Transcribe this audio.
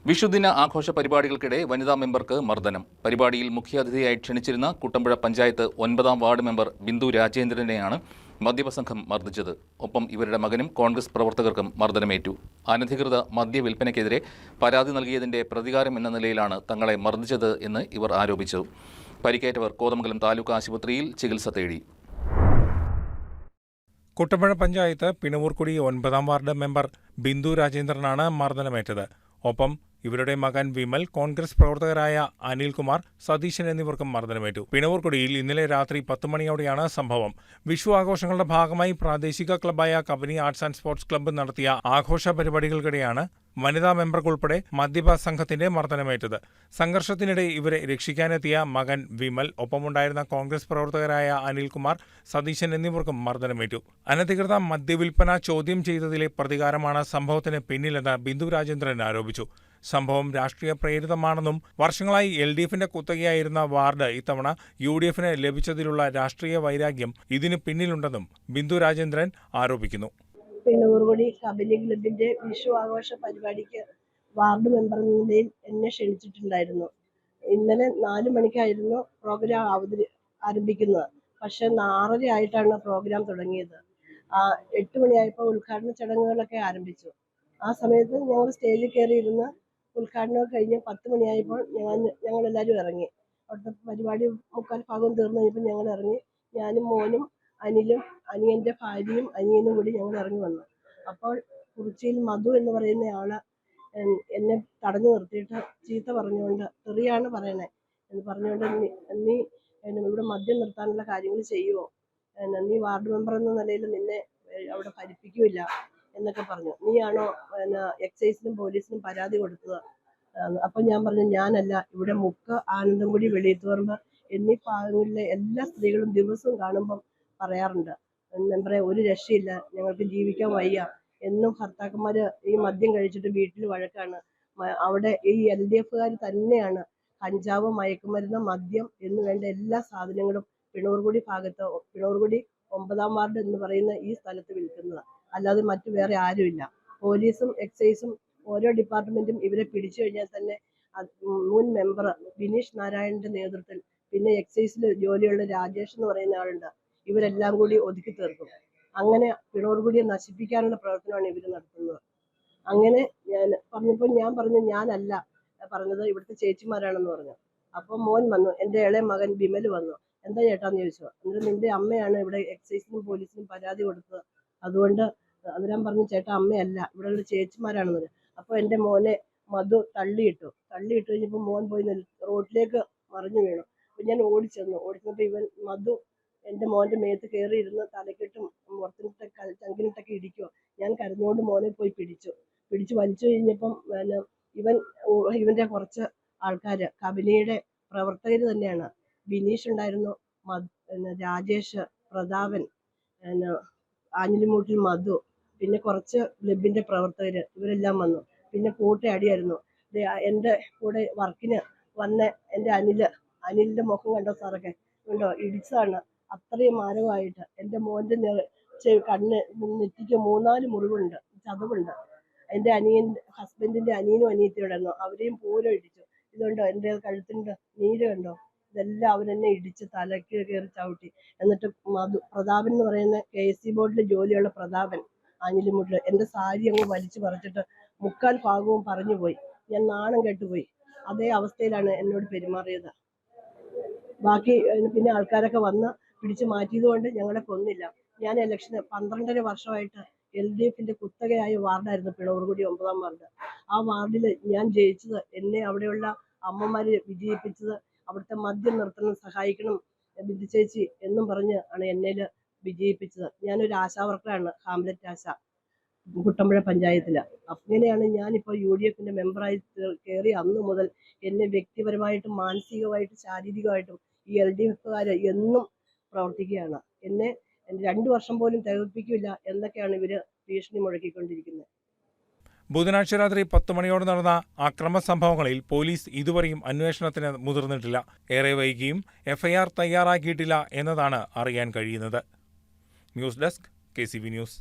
വിഷുദിന ആഘോഷ പരിപാടികൾക്കിടെ വനിതാ മെമ്പർക്ക് മർദ്ദനം. പരിപാടിയിൽ മുഖ്യാതിഥിയായി ക്ഷണിച്ചിരുന്ന കുട്ടമ്പുഴ പഞ്ചായത്ത് 9ാം വാർഡ് മെമ്പർ ബിന്ദു രാജേന്ദ്രനെയാണ് മദ്യപസംഘം മർദ്ദിച്ചത്. ഒപ്പം ഇവരുടെ മകനും കോൺഗ്രസ് പ്രവർത്തകർക്കും മർദ്ദനമേറ്റു. അനധികൃത മദ്യവിൽപ്പനയ്ക്കെതിരെ പരാതി നൽകിയതിന്റെ പ്രതികാരം എന്ന നിലയിലാണ് തങ്ങളെ മർദ്ദിച്ചത് എന്ന് ഇവർ ആരോപിച്ചു. പരിക്കേറ്റവർ കോതമംഗലം താലൂക്ക് ആശുപത്രിയിൽ ചികിത്സ തേടി. കുട്ടമ്പുഴ പഞ്ചായത്ത് പിണവൂർക്കുടി 9ാം വാർഡ് മെമ്പർ ബിന്ദു രാജേന്ദ്രനാണ് മർദ്ദനമേറ്റത്. ഒപ്പം ഇവരുടെ മകൻ വിമൽ, കോൺഗ്രസ് പ്രവർത്തകരായ അനിൽകുമാർ, സതീശൻ എന്നിവർക്കും മർദ്ദനമേറ്റു. പിണവൂർക്കുടിയിൽ ഇന്നലെ രാത്രി 10 മണിയോടെയാണ് സംഭവം. വിഷു ആഘോഷങ്ങളുടെ ഭാഗമായി പ്രാദേശിക ക്ലബ്ബായ Kabani arts and sports club നടത്തിയ ആഘോഷ പരിപാടികൾക്കിടെയാണ് വനിതാ മെമ്പർക്കുൾപ്പെടെ മദ്യപ സംഘത്തിന്റെ മർദ്ദനമേറ്റത്. സംഘർഷത്തിനിടെ ഇവരെ രക്ഷിക്കാനെത്തിയ മകൻ വിമൽ, ഒപ്പമുണ്ടായിരുന്ന കോൺഗ്രസ് പ്രവർത്തകരായ അനിൽകുമാർ, സതീശൻ എന്നിവർക്കും മർദ്ദനമേറ്റു. അനധികൃത മദ്യവിൽപ്പന ചോദ്യം ചെയ്തതിലെ പ്രതികാരമാണ് സംഭവത്തിന് പിന്നിലെന്ന് ബിന്ദു രാജേന്ദ്രൻ ആരോപിച്ചു. സംഭവം രാഷ്ട്രീയ പ്രേരിതമാണെന്നും വർഷങ്ങളായി LDFന്റെ കുത്തകയായിരുന്ന വാർഡ് ഇത്തവണ UDFന് ലഭിച്ചതിലുള്ള രാഷ്ട്രീയ വൈരാഗ്യം ഇതിന് പിന്നിലുണ്ടെന്നും ബിന്ദു രാജേന്ദ്രൻ ആരോപിക്കുന്നു. പിണവൂർക്കുടി കബനി ക്ലബിന്റെ വിഷു ആഘോഷ പരിപാടിക്ക് വാർഡ് മെമ്പർ എന്ന നിലയിൽ എന്നെ ക്ഷണിച്ചിട്ടുണ്ടായിരുന്നു. ഇന്നലെ 4 മണിക്കായിരുന്നു പ്രോഗ്രാം ആരംഭിക്കുന്നത്. പക്ഷെ 6:30 ആയിട്ടാണ് പ്രോഗ്രാം തുടങ്ങിയത്. 8 മണിയായപ്പോൾ ഉദ്ഘാടന ചടങ്ങുകളൊക്കെ ആരംഭിച്ചു. ആ സമയത്ത് ഞങ്ങൾ സ്റ്റേജിൽ കയറിയിരുന്ന് ഉദ്ഘാടനം കഴിഞ്ഞ് 10 മണിയായപ്പോൾ ഞങ്ങളെല്ലാവരും ഇറങ്ങി. അവിടുത്തെ പരിപാടി 3/4 ഭാഗം തീർന്നു കഴിഞ്ഞപ്പോൾ ഞങ്ങൾ ഇറങ്ങി. ഞാനും മോനും അനിലും അനിയന്റെ ഭാര്യയും അനിയനും കൂടി ഞങ്ങൾ ഇറങ്ങി വന്നു. അപ്പോൾ കുറിച്ചിയിൽ മധു എന്ന് പറയുന്ന ആള് എന്നെ തടഞ്ഞു നിർത്തിയിട്ട് ചീത്ത പറഞ്ഞുകൊണ്ട്, തെറിയാണ് പറയണേ എന്ന് പറഞ്ഞുകൊണ്ട്, നീ ഇവിടെ മദ്യം നിർത്താനുള്ള കാര്യങ്ങൾ ചെയ്യുമോ, നീ വാർഡ് മെമ്പർ എന്ന നിലയിൽ നിന്നെ അവിടെ ഭരിപ്പിക്കില്ല എന്നൊക്കെ പറഞ്ഞു. നീയാണോ എക്സൈസിനും പോലീസിനും പരാതി കൊടുത്തത്? അപ്പം ഞാൻ പറഞ്ഞു, ഞാനല്ല. ഇവിടെ മുക്ക്, ആനന്ദംകുടി, വെളിയത്തുപറമ്പ് എന്നീ ഭാഗങ്ങളിലെ എല്ലാ സ്ത്രീകളും ദിവസവും കാണുമ്പം പറയാറുണ്ട്, മെമ്പറെ ഒരു രക്ഷയില്ല, ഞങ്ങൾക്ക് ജീവിക്കാൻ വയ്യ എന്നും. ഭർത്താക്കന്മാര് ഈ മദ്യം കഴിച്ചിട്ട് വീട്ടിൽ വഴക്കാണ്. അവിടെ ഈ LDFകാർ തന്നെയാണ് കഞ്ചാവ്, മയക്കുമരുന്ന്, മദ്യം എന്ന് വേണ്ട എല്ലാ സാധനങ്ങളും പിണവൂർക്കുടി ഭാഗത്ത്, പിണവൂർക്കുടി 9ാം വാർഡ് എന്ന് പറയുന്ന ഈ സ്ഥലത്ത് വിൽക്കുന്നത്. അല്ലാതെ മറ്റു വേറെ ആരുമില്ല. പോലീസും എക്സൈസും ഓരോ ഡിപ്പാർട്ട്മെന്റും ഇവരെ പിടിച്ചു കഴിഞ്ഞാൽ തന്നെ മുൻ മെമ്പർ ബിനീഷ് നാരായണന്റെ നേതൃത്വത്തിൽ, പിന്നെ എക്സൈസിൽ ജോലിയുള്ള രാജേഷ് എന്ന് പറയുന്ന ആളുണ്ട്, ഇവരെല്ലാം കൂടി ഒതുക്കി തീർക്കും. അങ്ങനെ പിണവൂർക്കുടിയെ നശിപ്പിക്കാനുള്ള പ്രവർത്തനമാണ് ഇവർ നടത്തുന്നത്. അങ്ങനെ ഞാൻ പറഞ്ഞു ഞാനല്ല പറഞ്ഞത്, ഇവിടുത്തെ ചേച്ചിമാരാണെന്ന് പറഞ്ഞു. അപ്പം മോൻ വന്നു, എൻ്റെ ഇളയ മകൻ വിമൽ വന്നു. എന്താ ചേട്ടാന്ന് ചോദിച്ചു. എന്നിട്ട് നിന്റെ അമ്മയാണ് ഇവിടെ എക്സൈസിനും പോലീസിനും പരാതി കൊടുത്തത്, അതുകൊണ്ട് അതിനാൻ പറഞ്ഞു, ചേട്ടാ അമ്മയല്ല, ഇവിടെ ഉള്ള ചേച്ചിമാരാണെന്ന് പറഞ്ഞു. അപ്പോൾ എൻ്റെ മോനെ മധു തള്ളിയിട്ടു കഴിഞ്ഞപ്പോൾ മോൻ പോയി റോഡിലേക്ക് മറിഞ്ഞു വീണു. അപ്പം ഞാൻ ഓടിച്ചെന്നപ്പോൾ ഇവൻ മധു എൻ്റെ മോൻ്റെ മേത്ത് കയറിയിരുന്ന് തലക്കെട്ടും മുറത്തിനിട്ടൊക്കെ ചങ്കിനിട്ടൊക്കെ ഇടിക്കുമോ. ഞാൻ കരഞ്ഞുകൊണ്ട് മോനെ പോയി പിടിച്ചു വലിച്ചു കഴിഞ്ഞപ്പം ഇവൻ്റെ കുറച്ച് ആൾക്കാർ, കബനിയുടെ പ്രവർത്തകർ തന്നെയാണ്. ബിനീഷ് ഉണ്ടായിരുന്നു, രാജേഷ്, പ്രതാപൻ, ആഞ്ഞിലിമൂട്ടിൽ മധു, പിന്നെ കുറച്ച് ക്ലബിന്റെ പ്രവർത്തകർ, ഇവരെല്ലാം വന്നു. പിന്നെ കൂട്ടയടിയായിരുന്നു. എൻ്റെ കൂടെ വർക്കിന് വന്ന എൻ്റെ അനിലിന്റെ മുഖം കണ്ടോ സാറൊക്കെ, കണ്ടോ, ഇടിച്ചതാണ്. അത്രയും മാരകമായിട്ട് എൻ്റെ മോൻ്റെ കണ്ണ്, നെറ്റിക്ക് 3-4 മുറിവുണ്ട്, ചതവുണ്ട്. എൻ്റെ ഹസ്ബൻഡിന്റെ അനിയനും അനിയത്തിയോടായിരുന്നു, അവരെയും പൂരം ഇടിച്ചു. ഇതുണ്ടോ, എൻ്റെ കഴുത്തിൻ്റെ നീര് കണ്ടോ, ഇതെല്ലാം അവരെന്നെ ഇടിച്ച് തലയ്ക്ക് കയറി ചവിട്ടി. എന്നിട്ട് പ്രതാപൻ എന്ന് പറയുന്ന KSC ബോർഡിൽ ജോലിയുള്ള പ്രതാപൻ, ആഞ്ഞിലിമുട്ടിൽ, എൻ്റെ സാരി അങ്ങ് വലിച്ചു പറിച്ചിട്ട് 3/4 ഭാഗവും പറഞ്ഞു പോയി. ഞാൻ നാണം കെട്ടുപോയി. അതേ അവസ്ഥയിലാണ് എന്നോട് പെരുമാറിയത്. ബാക്കി പിന്നെ ആൾക്കാരൊക്കെ വന്ന് പിടിച്ചു മാറ്റിയത് കൊണ്ട് ഞങ്ങളെ കൊന്നില്ല. ഞാൻ ഇലക്ഷന് 12.5 വർഷമായിട്ട് LDFന്റെ കുത്തകയായ വാർഡായിരുന്നു പിണവൂർക്കുടി 9ാം വാർഡ്. ആ വാർഡിൽ ഞാൻ ജയിച്ചത്, എന്നെ അവിടെയുള്ള അമ്മമാര് വിജയിപ്പിച്ചത്, അവിടുത്തെ മദ്യം നിർത്തണം, സഹായിക്കണം ബിന്ദു ചേച്ചി എന്നും പറഞ്ഞ് ആണ് എന്നെ വിജയിപ്പിച്ചത്. ഞാനൊരു ആശാവർക്കറാണ്, ഹാംലറ്റ് ആശ, കുട്ടമ്പുഴ പഞ്ചായത്തിൽ. അങ്ങനെയാണ് ഞാനിപ്പോൾ UDFന്റെ മെമ്പറായി കയറി അന്ന് മുതൽ എന്നെ വ്യക്തിപരമായിട്ടും മാനസികമായിട്ടും ശാരീരികമായിട്ടും ഈ LDFകാർ എന്നും പ്രവർത്തിക്കുകയാണ്. എന്നെ 2 വർഷം പോലും തികപ്പിക്കില്ല എന്നൊക്കെയാണ് ഇവര് ഭീഷണി മുഴക്കിക്കൊണ്ടിരിക്കുന്നത്. ബുധനാഴ്ച രാത്രി 10 മണിയോടെ നടന്ന അക്രമ സംഭവങ്ങളിൽ പോലീസ് ഇതുവരെയും അന്വേഷണത്തിന് മുതിർന്നിട്ടില്ല. ഏറെ വൈകിയും FIR തയ്യാറാക്കിയിട്ടില്ല എന്നതാണ് അറിയാൻ കഴിയുന്നത്. News desk KCV news.